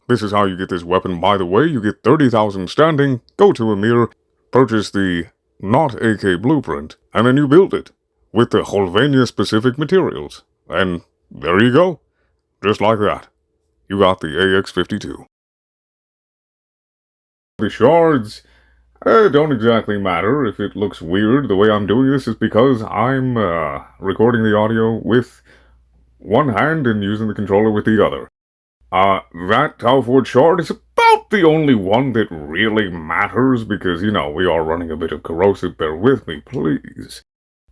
This is how you get this weapon, by the way. You get 30,000 standing, go to Amir, purchase the not AK blueprint, and then you build it with the Holvania-specific materials. And there you go. Just like that. You got the AX-52. The shards don't exactly matter if it looks weird. The way I'm doing this is because I'm recording the audio with one hand and using the controller with the other. That Talford shard is about the only one that really matters because, you know, we are running a bit of corrosive. Bear with me, please.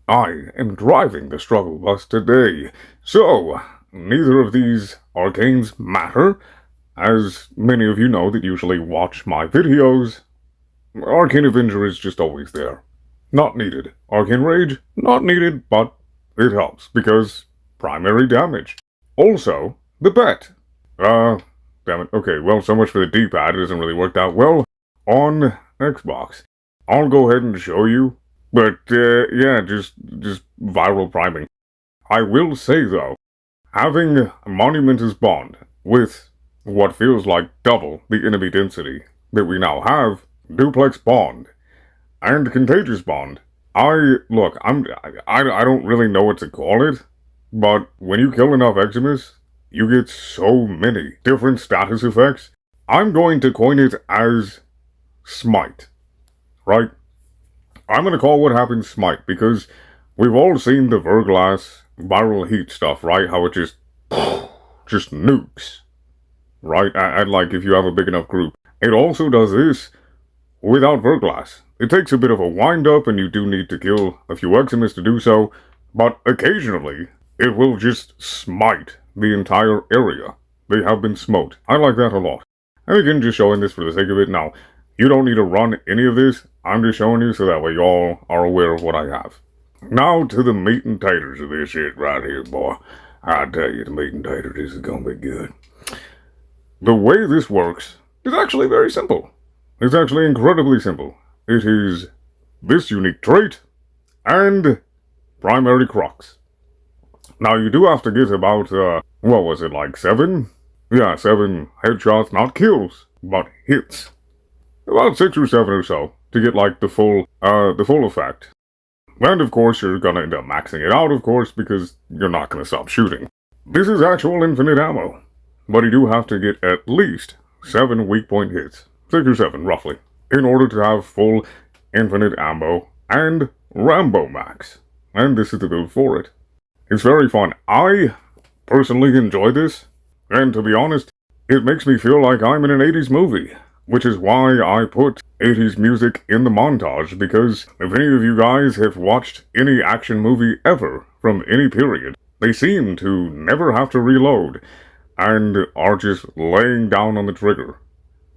I am driving the struggle bus today, so neither of these arcanes matter. As many of you know that usually watch my videos, Arcane Avenger is just always there. Not needed. Arcane Rage, not needed, but it helps because primary damage. Also, the bet. Damn it. Okay, well, so much for the D-pad. It doesn't really work that well on Xbox. I'll go ahead and show you, but, yeah, just viral priming. I will say, though, having Monumentous Bond with what feels like double the enemy density that we now have, Duplex Bond, and Contagious Bond, I don't really know what to call it, but when you kill enough Eximus, you get so many different status effects. I'm going to coin it as Smite, right? I'm going to call what happens Smite, because we've all seen the Verglass viral heat stuff, right? How it just nukes, right? And like, if you have a big enough group. It also does this without Verglass. It takes a bit of a wind-up, and you do need to kill a few Eximus to do so, but occasionally, it will just smite the entire area. They have been smote. I like that a lot. And again, just showing this for the sake of it. Now, you don't need to run any of this. I'm just showing you so that way y'all are aware of what I have. Now to the meat and taters of this shit right here, boy. I tell you, the meat and taters, this is gonna be good. The way this works is actually very simple. It's actually incredibly simple. It is this unique trait and Primary Crux. Now, you do have to get about, what was it, like 7? Yeah, 7 headshots, not kills, but hits. About 6 or 7 or so, to get, like, the full effect. And, of course, you're gonna end up maxing it out, of course, because you're not gonna stop shooting. This is actual infinite ammo, but you do have to get at least 7 weak point hits. 6 or 7, roughly, in order to have full infinite ammo and Rambo max. And this is the build for it. It's very fun. I personally enjoy this, and to be honest, it makes me feel like I'm in an 80s movie, which is why I put 80s music in the montage, because if any of you guys have watched any action movie ever from any period, they seem to never have to reload, and are just laying down on the trigger.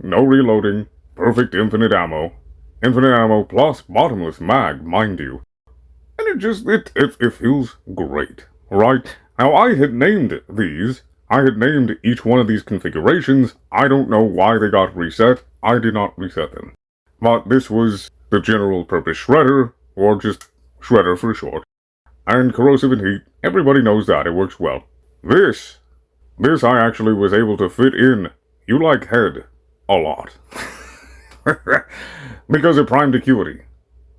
No reloading, perfect infinite ammo plus bottomless mag, mind you. And it feels great, right? Now, I had named these. I had named each one of these configurations. I don't know why they got reset. I did not reset them. But this was the general purpose shredder, or just shredder for short. And corrosive and heat, everybody knows that, it works well. This I actually was able to fit in, you like head, a lot. Because it primed Acuity.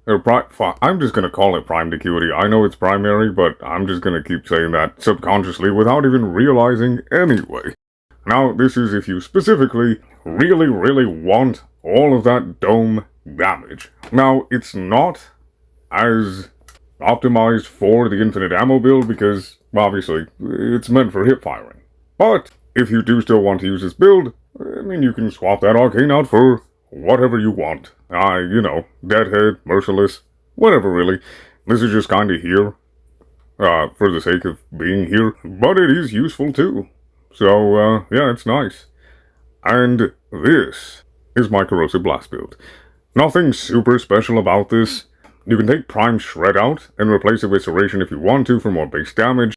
I'm just gonna call it primed Acuity. I know it's primary, but I'm just gonna keep saying that subconsciously without even realizing anyway. Now, this is if you specifically really want all of that dome damage. Now, it's not as optimized for the infinite ammo build because, obviously, it's meant for hip firing. But if you do still want to use this build, I mean, you can swap that arcane out for whatever you want. You know, Deadhead, Merciless, whatever really. This is just kinda here, for the sake of being here, but it is useful too. So, yeah, it's nice. And this is my Corrosive Blast build. Nothing super special about this. You can take Prime Shred out and replace it with Serration if you want to for more base damage,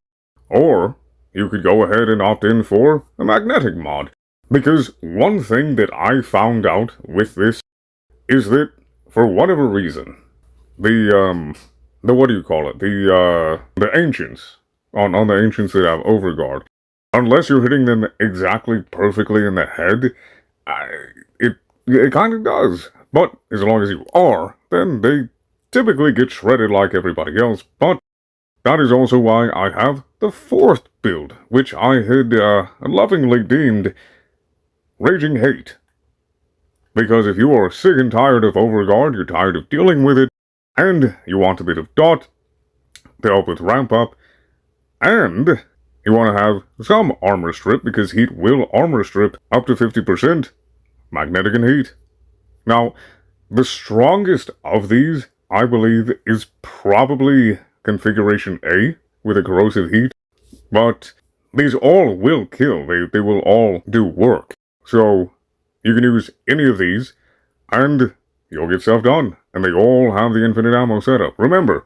or you could go ahead and opt in for a Magnetic mod. Because one thing that I found out with this is that, for whatever reason, the what do you call it? The Ancients, on the Ancients that have Overguard, Unless you're hitting them exactly perfectly in the head, it kind of does. But as long as you are, then they typically get shredded like everybody else. But that is also why I have the fourth build, which I had lovingly deemed Raging Hate. Because if you are sick and tired of Overguard, you're tired of dealing with it, and you want a bit of dot to help with ramp up, and you want to have some armor strip, because heat will armor strip up to 50%, magnetic and heat. Now, the strongest of these, I believe, is probably Configuration A with a corrosive heat, but these all will kill. They will all do work. So, you can use any of these, and you'll get stuff done. And they all have the infinite ammo setup. Remember,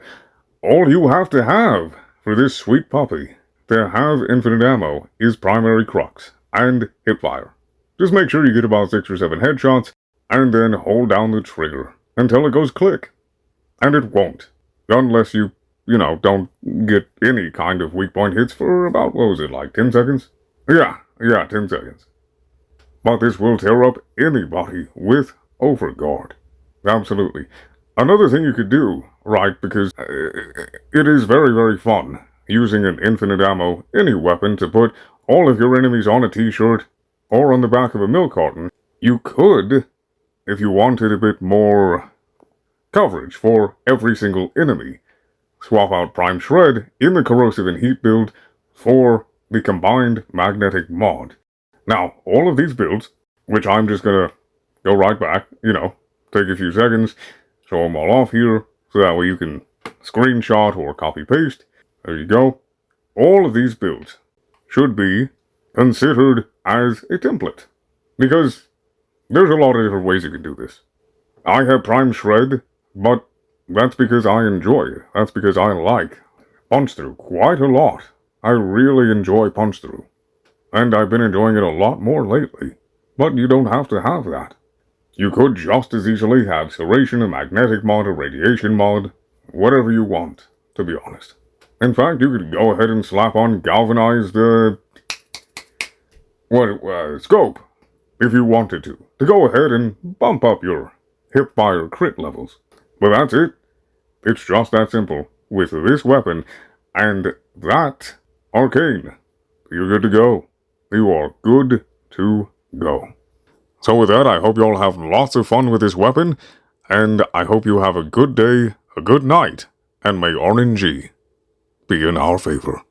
all you have to have for this sweet puppy to have infinite ammo is Primary Crux and hipfire. Just make sure you get about 6 or 7 headshots, and then hold down the trigger until it goes click. And it won't. Unless you don't get any kind of weak point hits for about, what was it, like 10 seconds? Yeah, 10 seconds. But this will tear up anybody with Overguard. Absolutely. Another thing you could do, right, because it is very, very fun using an infinite ammo, any weapon, to put all of your enemies on a t-shirt or on the back of a milk carton. You could, if you wanted a bit more coverage for every single enemy, swap out Prime Shred in the Corrosive and Heat build for the combined magnetic mod. Now, all of these builds, which I'm just gonna go right back, take a few seconds, show them all off here, so that way you can screenshot or copy-paste. There you go. All of these builds should be considered as a template, because there's a lot of different ways you can do this. I have Prime Shred, but that's because I enjoy it. That's because I like Punch Through quite a lot. I really enjoy Punch Through. And I've been enjoying it a lot more lately. But you don't have to have that. You could just as easily have Serration, a magnetic mod, a radiation mod, whatever you want, to be honest. In fact, you could go ahead and slap on Galvanized, scope, if you wanted to go ahead and bump up your hipfire crit levels. But that's it. It's just that simple. With this weapon and that arcane, you're good to go. You are good to go. So with that, I hope you all have lots of fun with this weapon, and I hope you have a good day, a good night, and may RNG be in our favor.